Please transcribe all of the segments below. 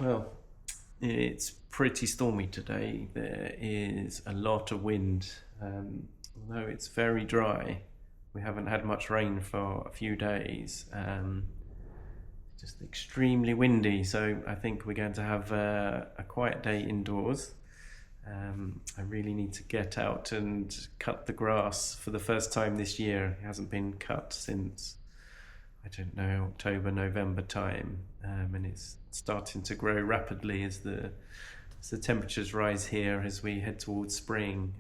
Well, it's pretty stormy today. There is a lot of wind. Although it's very dry, we haven't had much rain for a few days. Just extremely windy, so I think we're going to have a quiet day indoors. I really need to get out and cut the grass for the first time this year. It hasn't been cut since, I don't know, October, November time, and it's starting to grow rapidly as the temperatures rise here as we head towards spring.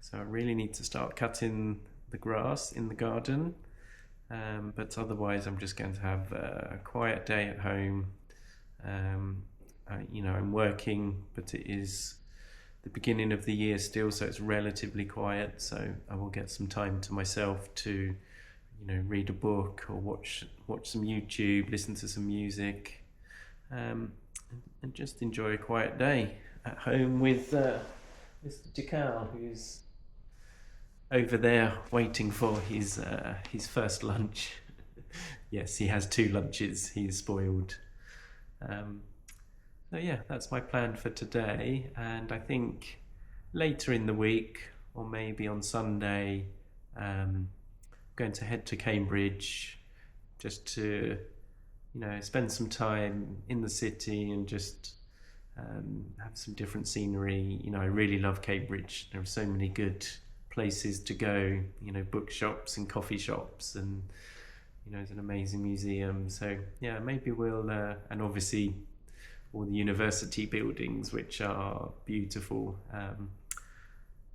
So I really need to start cutting the grass in the garden, but otherwise I'm just going to have a quiet day at home. I'm working, but it is the beginning of the year still, so it's relatively quiet. So I will get some time to myself to, read a book or watch some YouTube, listen to some music, and just enjoy a quiet day at home with Mr. Jakal, who's over there waiting for his first lunch. Yes, he has two lunches. He's spoiled. So yeah, that's my plan for today, and I think later in the week, or maybe on Sunday, going to head to Cambridge just to, spend some time in the city and just have some different scenery. I really love Cambridge. There are so many good places to go, bookshops and coffee shops, and it's an amazing museum. So yeah, maybe we'll, and obviously all the university buildings, which are beautiful.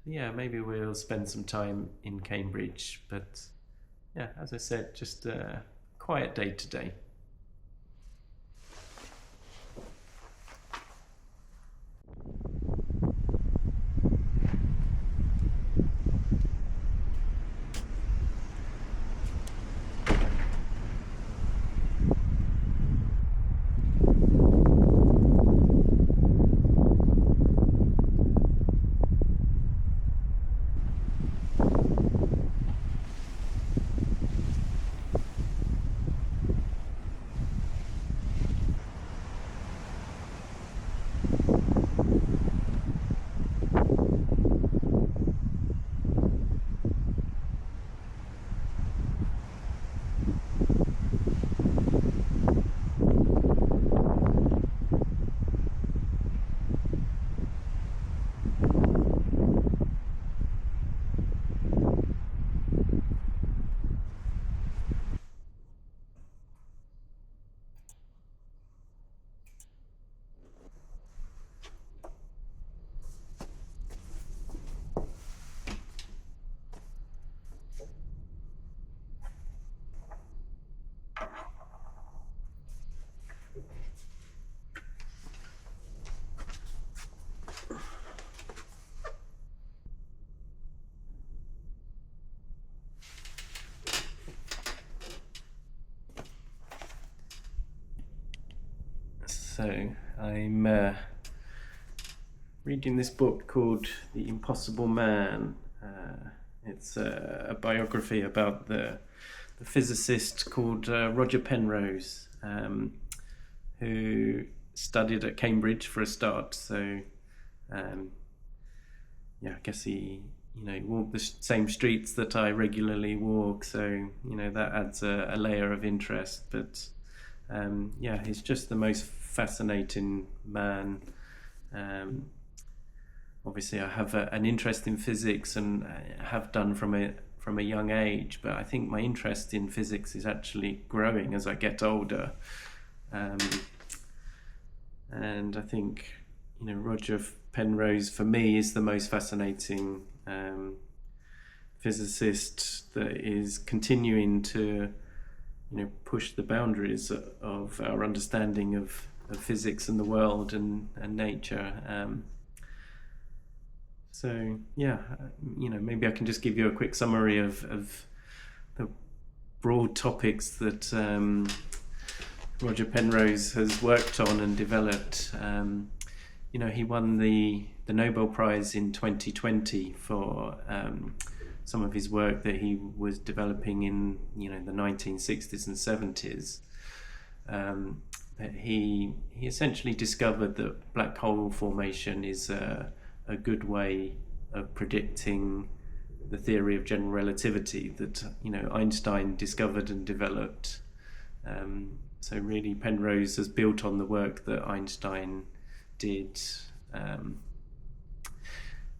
Yeah, maybe we'll spend some time in Cambridge, but yeah, as I said, just a quiet day today. So I'm reading this book called The Impossible Man. It's a biography about the physicist called Roger Penrose, who studied at Cambridge for a start. So I guess he walked the same streets that I regularly walk. So that adds a layer of interest. But he's just the most fascinating man. Obviously, I have an interest in physics, and have done from a young age. But I think my interest in physics is actually growing as I get older. And I think Roger Penrose for me is the most fascinating physicist that is continuing to push the boundaries of our understanding of physics and the world and nature. So yeah, maybe I can just give you a quick summary of the broad topics that Roger Penrose has worked on and developed. He won the Nobel Prize in 2020 for some of his work that he was developing in the 1960s and 70s. But he essentially discovered that black hole formation is a good way of predicting the theory of general relativity that Einstein discovered and developed. So really, Penrose has built on the work that Einstein did.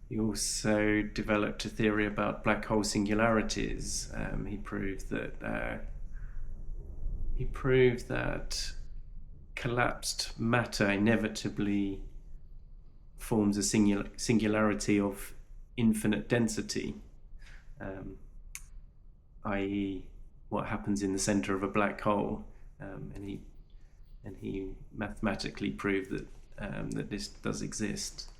He also developed a theory about black hole singularities. He proved that collapsed matter inevitably forms a singularity of infinite density, i.e., what happens in the center of a black hole. And he mathematically proved that this does exist.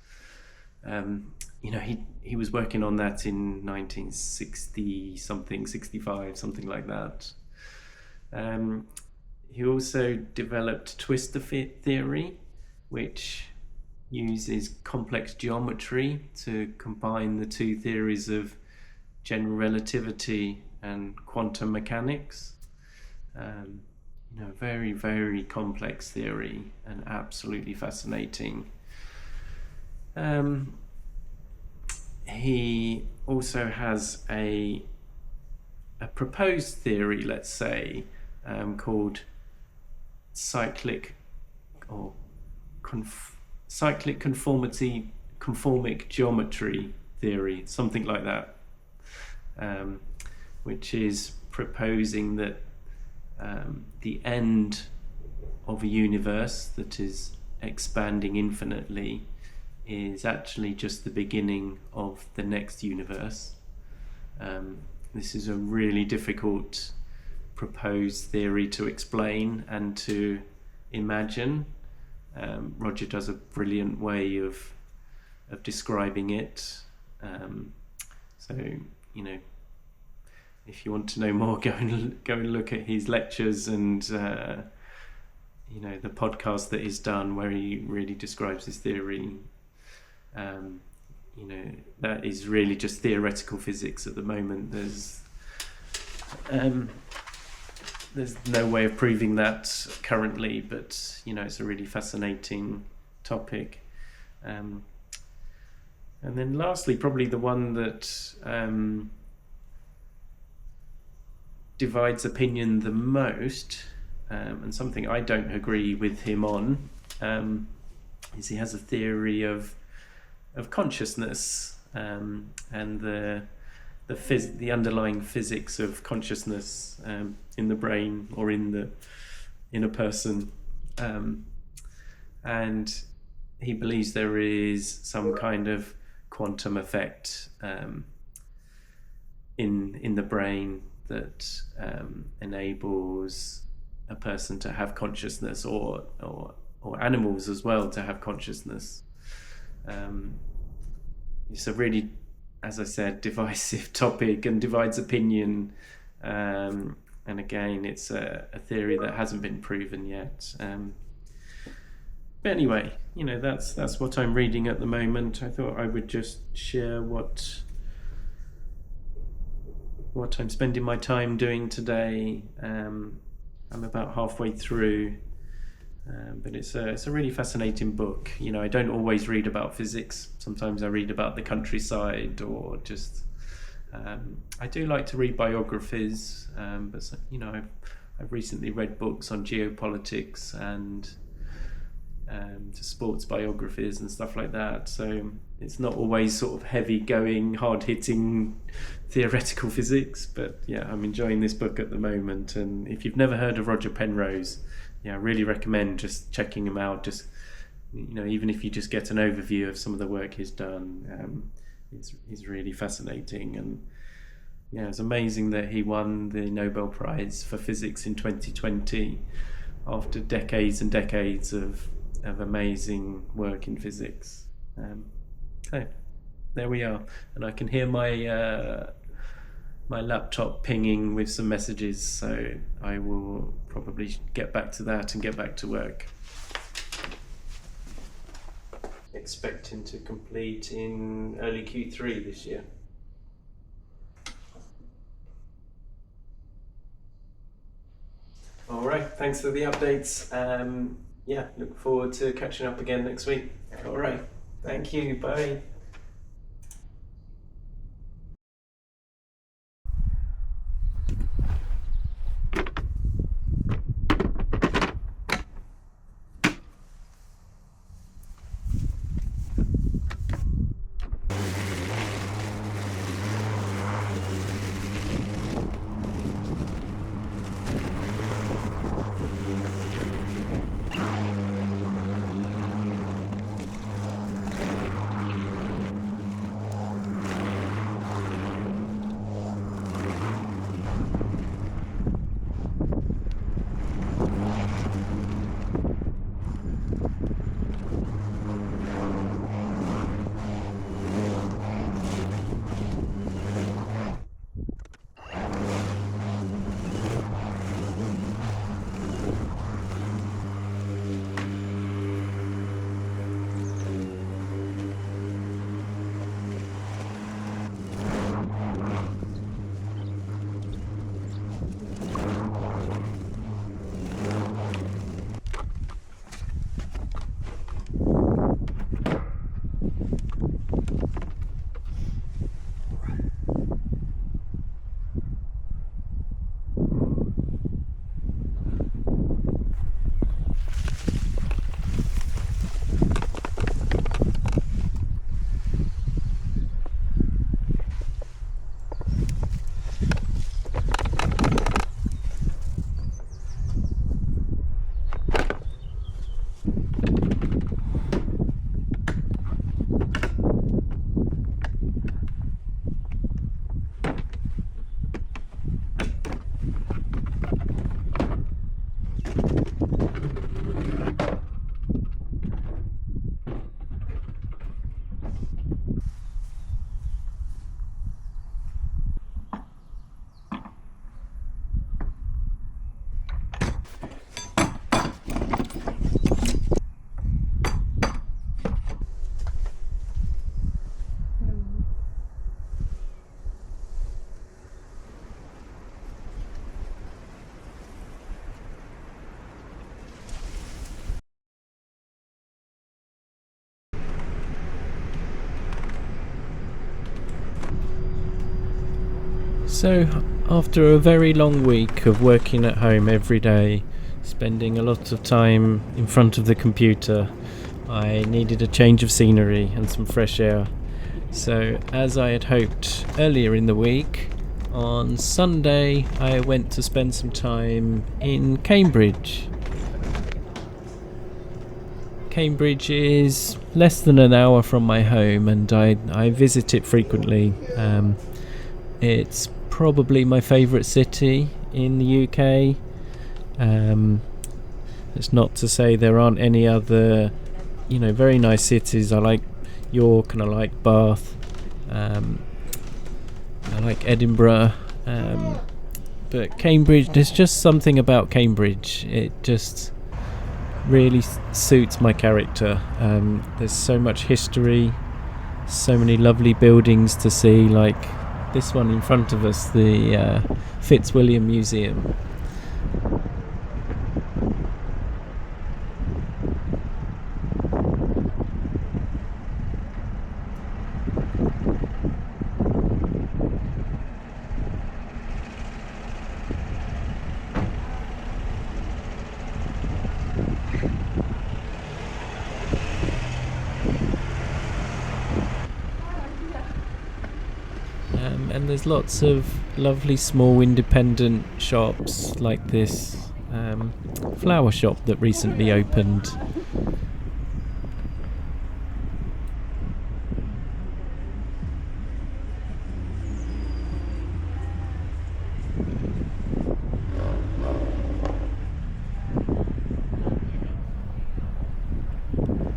He was working on that in 1960 something, 65, something like that. He also developed twistor theory, which uses complex geometry to combine the two theories of general relativity and quantum mechanics. Very, very complex theory and absolutely fascinating. He also has a proposed theory, let's say, called cyclic conformic geometry theory, something like that, which is proposing that the end of a universe that is expanding infinitely is actually just the beginning of the next universe. This is a really difficult proposed theory to explain and to imagine. Roger does a brilliant way of describing it. So if you want to know more, go and look at his lectures and the podcast that he's done where he really describes his theory. That is really just theoretical physics at the moment. There's no way of proving that currently, but it's a really fascinating topic. And then lastly, probably the one that divides opinion the most, and something I don't agree with him on, is he has a theory of consciousness, and the underlying physics of consciousness in the brain or in a person, and he believes there is some kind of quantum effect in the brain that enables a person to have consciousness, or animals as well to have consciousness. It's a really, as I said, divisive topic and divides opinion, and again it's a theory that hasn't been proven yet. But anyway, that's what I'm reading at the moment. I thought I would just share what I'm spending my time doing today. I'm about halfway through, but it's a really fascinating book. I don't always read about physics. Sometimes I read about the countryside, or just I do like to read biographies, but I've recently read books on geopolitics and sports biographies and stuff like that. So it's not always sort of heavy going, hard hitting theoretical physics, but yeah, I'm enjoying this book at the moment. And if you've never heard of Roger Penrose, I really recommend just checking him out. Just even if you just get an overview of some of the work he's done, he's really fascinating. And it's amazing that he won the Nobel Prize for Physics in 2020 after decades and decades of amazing work in physics. So there we are, and I can hear my laptop pinging with some messages, so I will probably get back to that and get back to work. Expecting to complete in early Q3 this year. All right. thanks for the updates. Yeah, look forward to catching up again next week. All right. Thank you. Bye. So, after a very long week of working at home every day, spending a lot of time in front of the computer, I needed a change of scenery and some fresh air. So, as I had hoped earlier in the week, on Sunday I went to spend some time in Cambridge. Cambridge is less than an hour from my home, and I visit it frequently. It's probably my favourite city in the UK. It's not to say there aren't any other, very nice cities. I like York and I like Bath. I like Edinburgh. But Cambridge, there's just something about Cambridge. It just really suits my character. There's so much history, so many lovely buildings to see, like this one in front of us, the Fitzwilliam Museum. And there's lots of lovely small independent shops like this flower shop that recently opened.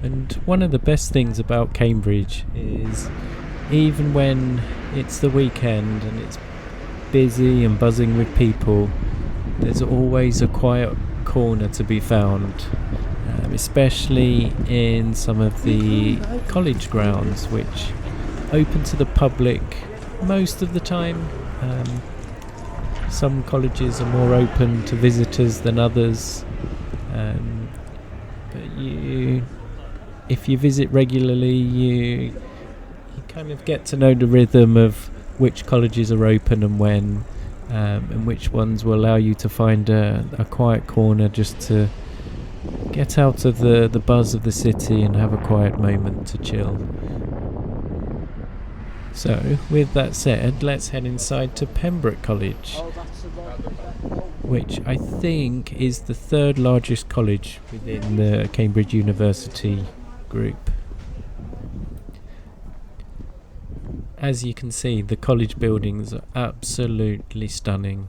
And one of the best things about Cambridge is, even when it's the weekend and it's busy and buzzing with people, there's always a quiet corner to be found, especially in some of the college grounds, which open to the public most of the time. Some colleges are more open to visitors than others, but if you visit regularly, you kind of get to know the rhythm of which colleges are open and when, and which ones will allow you to find a quiet corner just to get out of the buzz of the city and have a quiet moment to chill. So, with that said, let's head inside to Pembroke College, which I think is the third largest college within the Cambridge University group. As you can see, the college buildings are absolutely stunning.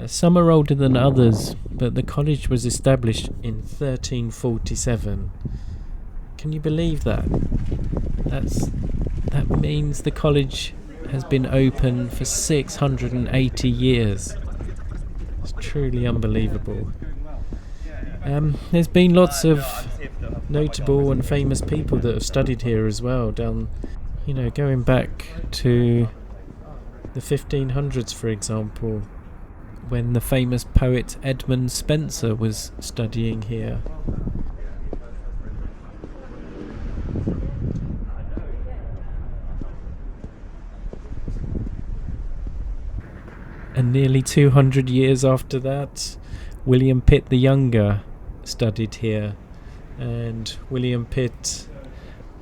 Some are older than others, but the college was established in 1347. Can you believe that? That means the college has been open for 680 years. It's truly unbelievable. There's been lots of notable and famous people that have studied here as well, going back to the 1500s, for example, when the famous poet Edmund Spenser was studying here. And nearly 200 years after that, William Pitt the Younger studied here. And William Pitt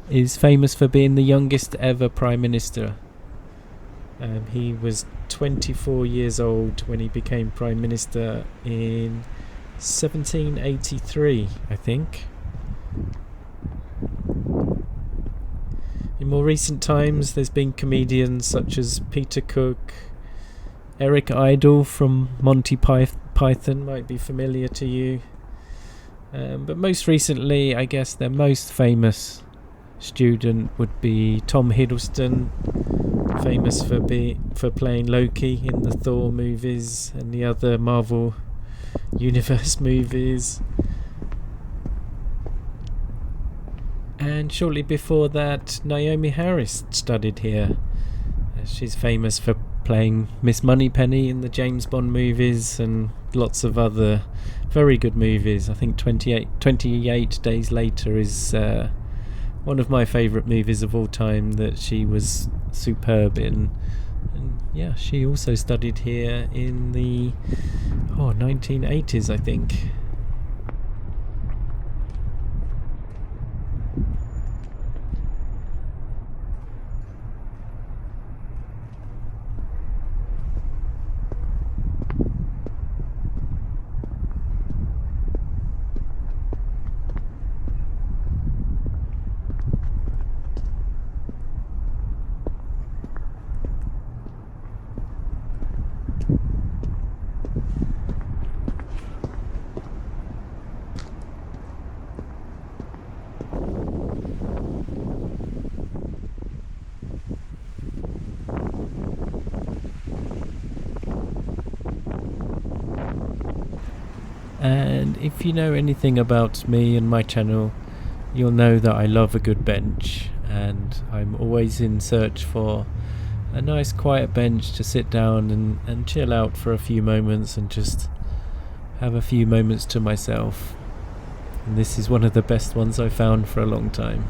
is famous for being the youngest ever Prime Minister. He was 24 years old when he became Prime Minister in 1783, I think. In more recent times, there's been comedians such as Peter Cook, Eric Idle from Monty Python might be familiar to you. But most recently, I guess their most famous student would be Tom Hiddleston, famous for playing Loki in the Thor movies and the other Marvel Universe movies. And shortly before that, Naomi Harris studied here. She's famous for playing Miss Moneypenny in the James Bond movies and lots of other very good movies. I think 28 Days Later is one of my favourite movies of all time that she was superb in. And yeah, she also studied here in the 1980s, I think. And if you know anything about me and my channel, you'll know that I love a good bench, and I'm always in search for a nice quiet bench to sit down and chill out for a few moments and just have a few moments to myself. And this is one of the best ones I've found for a long time.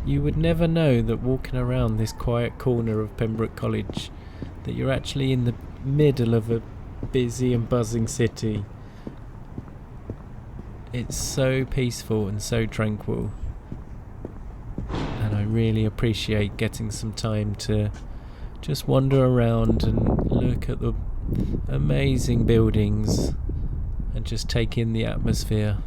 You would never know that walking around this quiet corner of Pembroke College that you're actually in the middle of a busy and buzzing city. It's so peaceful and so tranquil. really appreciate getting some time to just wander around and look at the amazing buildings and just take in the atmosphere.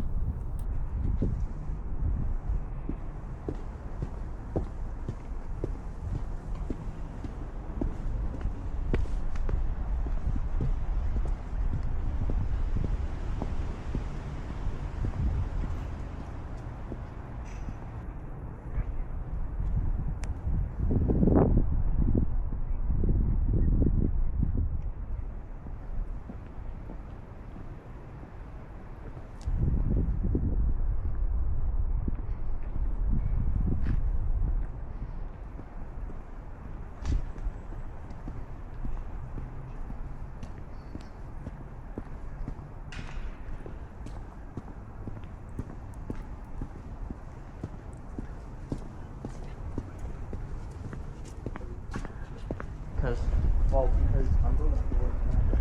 Because I'm going to work now.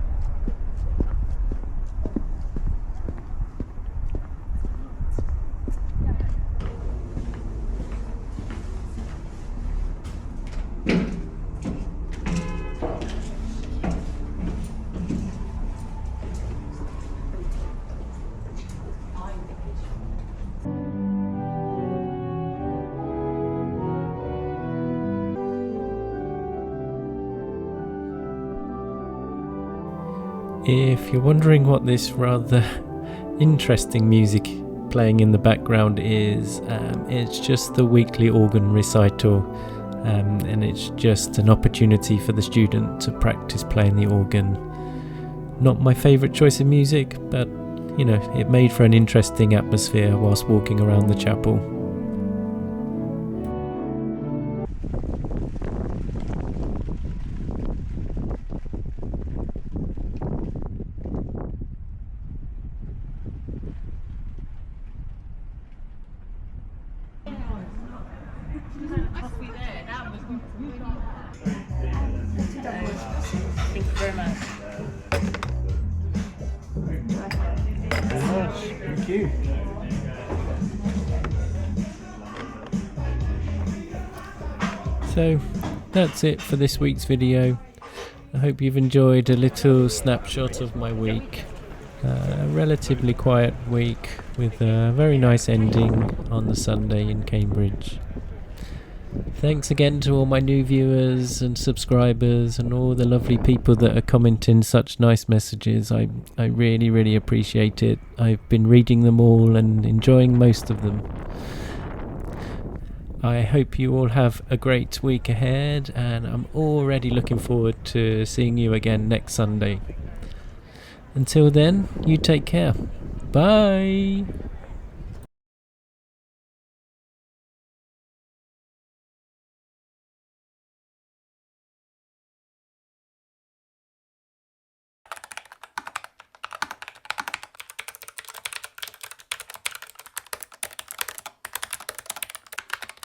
If you're wondering what this rather interesting music playing in the background is, it's just the weekly organ recital, and it's just an opportunity for the student to practice playing the organ. Not my favourite choice of music, but you know, it made for an interesting atmosphere whilst walking around the chapel. Thank you very much. Thank you. So that's it for this week's video. I hope you've enjoyed a little snapshot of my week. A relatively quiet week with a very nice ending on the Sunday in Cambridge. Thanks again to all my new viewers and subscribers and all the lovely people that are commenting such nice messages. I really, really appreciate it. I've been reading them all and enjoying most of them. I hope you all have a great week ahead, and I'm already looking forward to seeing you again next Sunday. Until then, you take care. Bye!